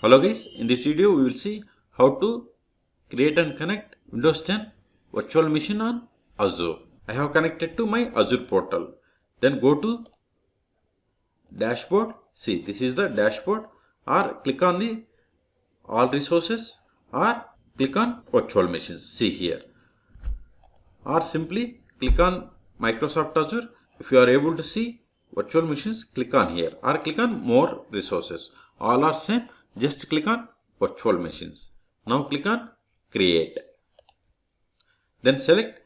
Hello guys, in this video we will see how to create and connect Windows 10 virtual machine on Azure. I have connected to my Azure portal. Then go to dashboard. See, this is the dashboard, or click on the all resources, or click on virtual machines. See here, or simply click on Microsoft Azure. If you are able to see virtual machines, click on here, or click on more resources. All are same. Just click on virtual machines. Now click on create. Then select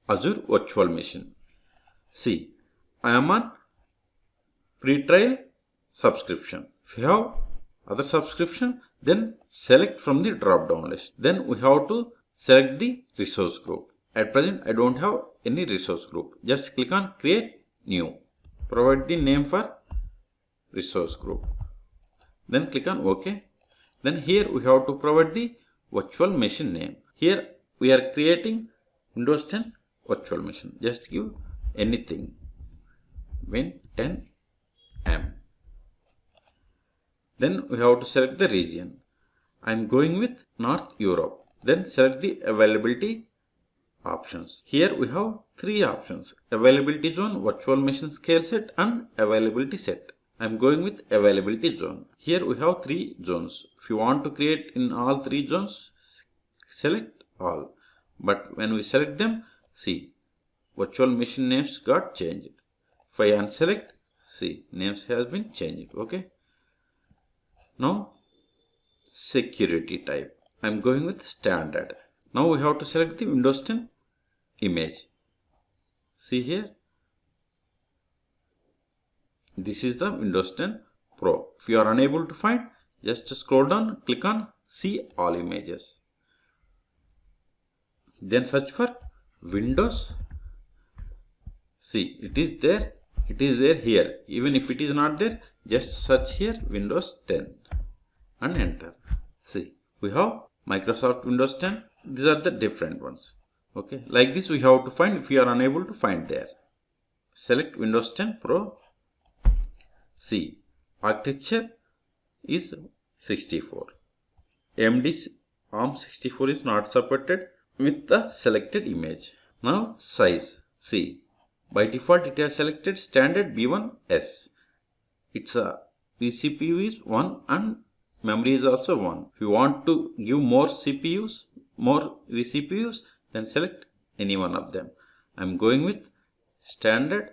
Azure virtual machine. See, I am on free trial subscription. If you have other subscription, then select from the drop down list. Then we have to select the resource group. At present, I don't have any resource group. Just click on create new. Provide the name for resource group. Then click on OK. Then here we have to provide the virtual machine name. Here we are creating Windows 10 virtual machine. Just give anything. Win 10M. Then we have to select the region. I am going with North Europe. Then select the availability options. Here we have three options: availability zone, virtual machine scale set, and availability set. I am going with availability zone. Here we have three zones. If you want to create in all three zones, select all. But when we select them, see, virtual machine names got changed. If I unselect, see, names has been changed. Okay. Now, security type. I am going with standard. Now we have to select the Windows 10 image. See here. This is the Windows 10 Pro. If you are unable to find, just scroll down, click on see all images. Then search for Windows. See, it is there. It is there here. Even if it is not there, just search here Windows 10 and enter. See, we have Microsoft Windows 10. These are the different ones. Okay, like this we have to find if you are unable to find there. Select Windows 10 Pro. See, architecture is 64. AMD ARM64 is not supported with the selected image. Now size. See, by default it has selected standard B1S. Its vCPU is 1 and memory is also 1. If you want to give more CPUs, more vCPUs, then select any one of them. I am going with standard,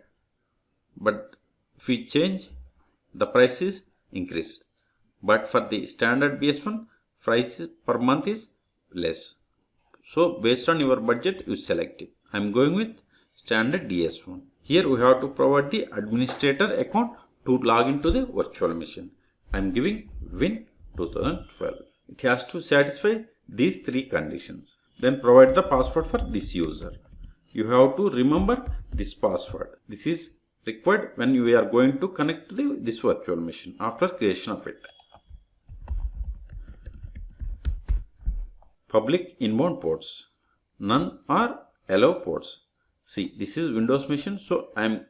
but if we change, the price is increased. But for the standard BS1, price per month is less. So based on your budget, you select it. I am going with standard DS1. Here we have to provide the administrator account to log into the virtual machine. I am giving Win 2012. It has to satisfy these three conditions. Then provide the password for this user. You have to remember this password. This is required when you are going to connect to this virtual machine after creation of it. Public inbound ports. None are allow ports. See, this is Windows machine, so I am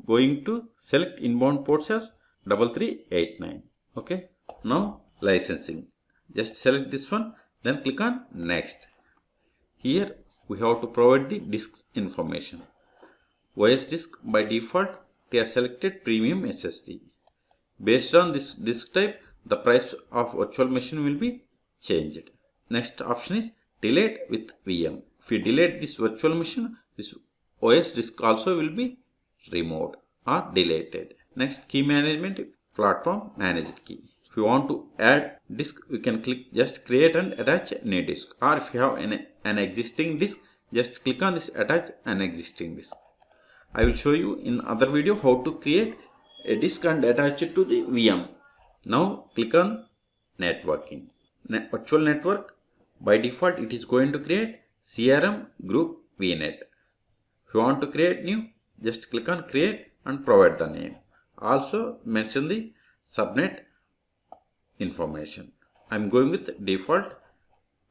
going to select inbound ports as 3389. Okay. Now licensing. Just select this one, then click on next. Here we have to provide the disk information. OS disk by default they are selected premium SSD. Based on this disk type, the price of virtual machine will be changed. Next option is delete with VM. If you delete this virtual machine, this OS disk also will be removed or deleted. Next, key management, platform managed key. If you want to add disk, you can click just create and attach a new disk. Or if you have an existing disk, just click on this attach an existing disk. I will show you in other video how to create a disk and attach it to the VM. Now click on networking. Virtual network, by default it is going to create CRM group VNet. If you want to create new, just click on create and provide the name. Also mention the subnet information. I am going with default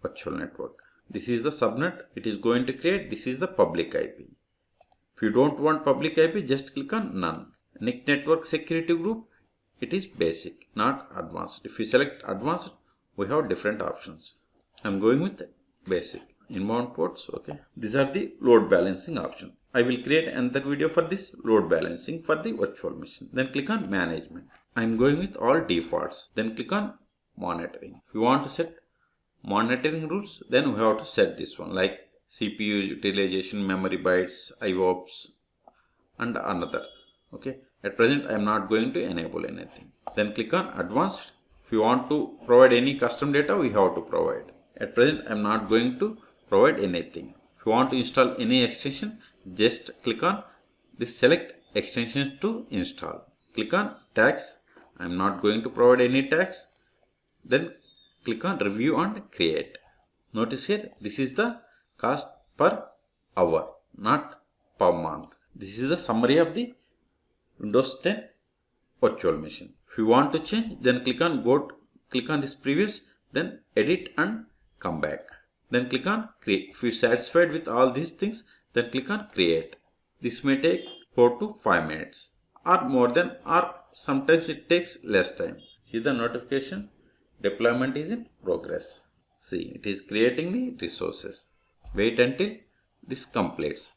virtual network. This is the subnet it is going to create. This is the public IP. If you don't want public IP, just click on none. NIC network security group, it is basic, not advanced. If you select advanced, we have different options. I'm going with basic. Inbound ports, okay. These are the load balancing option. I will create another video for this load balancing for the virtual machine. Then click on management. I'm going with all defaults. Then click on monitoring. If you want to set monitoring rules, then we have to set this one, like CPU utilization, memory bytes, IOPS, and another. Okay. At present, I am not going to enable anything. Then click on advanced. If you want to provide any custom data, we have to provide. At present, I am not going to provide anything. If you want to install any extension, just click on this select extensions to install. Click on tags. I am not going to provide any tags. Then click on review and create. Notice here, this is the cost per hour, not per month. This is the summary of the Windows 10 virtual machine. If you want to change, then click on click on this previous, then edit and come back. Then click on create. If you are satisfied with all these things, then click on create. This may take 4 to 5 minutes or more than, or sometimes it takes less time. See the notification, deployment is in progress. See, it is creating the resources. Wait until this completes.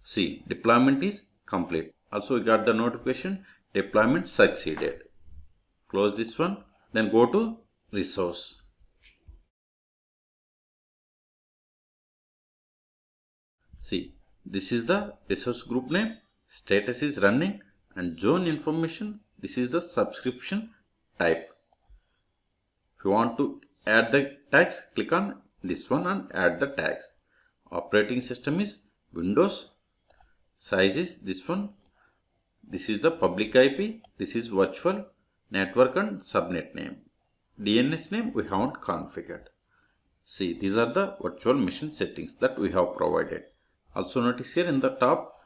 See, deployment is complete. Also, we got the notification, deployment succeeded. Close this one, then go to resource. See, this is the resource group name, status is running, and zone information. This is the subscription type. If you want to add the tags, click on this one and add the tags. Operating system is Windows. Size is this one. This is the public IP. This is virtual, network and subnet name. DNS name we haven't configured. See, these are the virtual machine settings that we have provided. Also notice here in the top,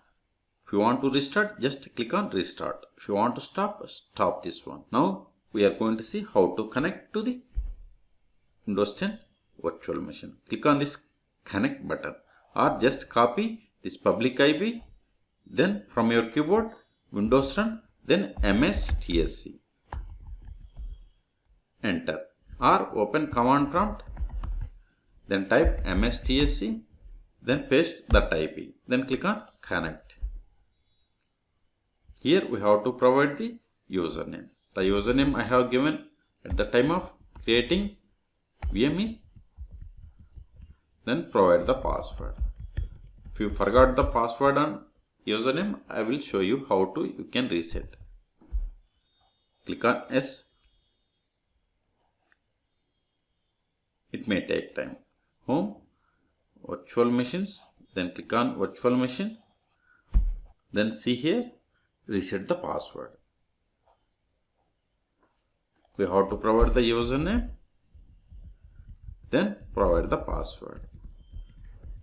if you want to restart, just click on restart. If you want to stop, stop this one. Now we are going to see how to connect to the Windows 10 virtual machine. Click on this connect button or just copy this public IP. Then from your keyboard, Windows run, then MSTSC. Enter or open command prompt. Then type MSTSC. Then paste that IP. Then click on connect. Here we have to provide the username. The username I have given at the time of creating VM is. Then provide the password. If you forgot the password and username, I will show you how to you can reset. Click on S. It may take time. Home, virtual machines, then click on virtual machine. Then see here, reset the password. We have to provide the username, then provide the password.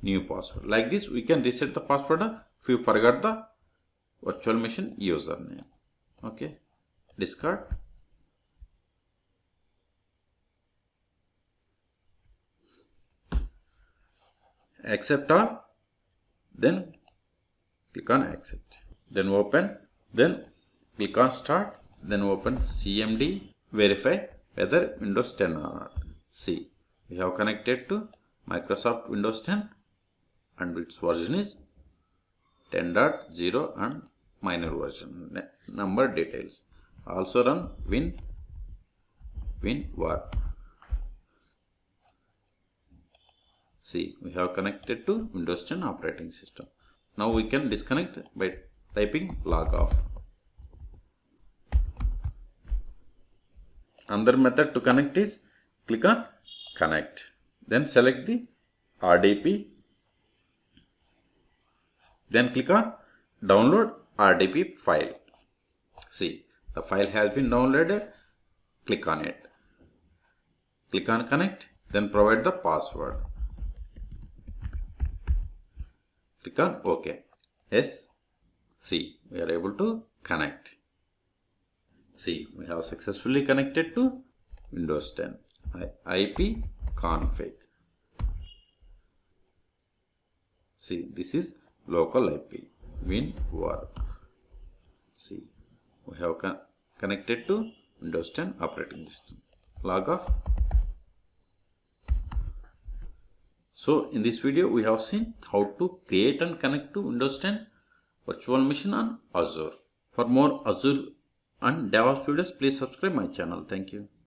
New password. Like this, we can reset the password if you forgot the virtual machine username. Okay, discard. Accept all, then click on accept. Then open, then click on start, then open CMD, verify whether Windows 10 or not. See, we have connected to Microsoft Windows 10 and its version is 10.0 and minor version. Number details. Also run WinWar. See, we have connected to Windows 10 operating system. Now we can disconnect by typing log off. Another method to connect is click on connect. Then select the RDP. Then click on download RDP file. See, the file has been downloaded. Click on it. Click on connect. Then provide the password. Click on OK. Yes. See, we are able to connect. See, we have successfully connected to Windows 10. IP config. See, this is local IP. WinWar. See, we have connected to Windows 10 operating system. Log off. So in this video we have seen how to create and connect to Windows 10 virtual machine on Azure. For more Azure and DevOps videos, please subscribe my channel. Thank you.